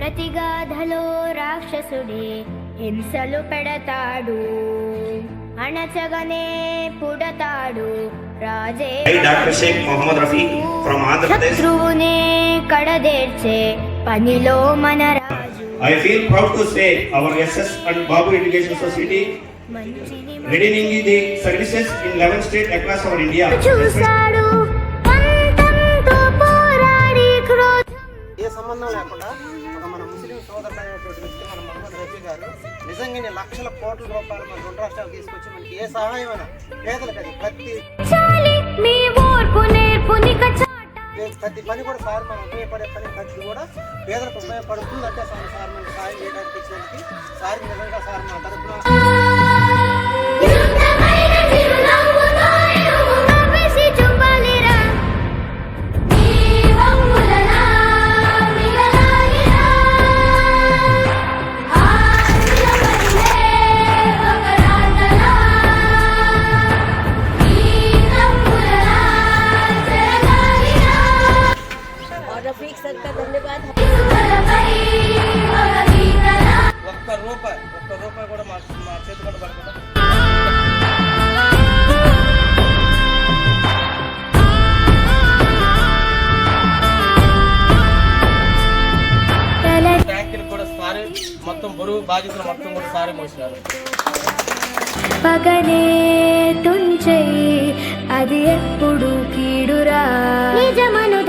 ప్రతిగాధలో రాక్షసుడే హింసలు పెడతాడు, అణచగనే పుడతాడు రాజే. Doctor Shaik Mohammad Rafi from Andhra Pradesh. శత్రువునే కడదేర్చే పనిలో మన రాజు. I feel proud to say our SS and Babu Education Society reading the services in 11 states across our India. చూసాడు పంతంతో పోరాడి క్రోధం. ఏ సంబంధం లేకుండా ఒక మన ముస్లిం సోదరుడైనటువంటి వ్యక్తి మన మొహమ్మద్ రఫీ గారు నిజంగానే లక్షల కోట్ల రూపాయలు మన రెండు రాష్ట్రాలు తీసుకొచ్చి మనకి ఏ సహాయమైనా పేదలకు అది ప్రతి పని కూడా సార్ మనం ఉపయోగపడే పని ప్రతి కూడా పేదలకు ఉపయోగపడుతుంది అంటే సార్ మనకి సహాయం చేయడానికి ఇచ్చినందుకు సార్ నిజంగా సార్ మా తరఫున ఒక్క రూపాయి కూడా మా చేతి కూడా పడకుండా ట్యాంకులు కూడా సారే మొత్తం బరువు బాధ్యతలు మొత్తం కూడా సారే మోసినారు. పగనే తుంచే అది ఎప్పుడు కీడురా నిజమను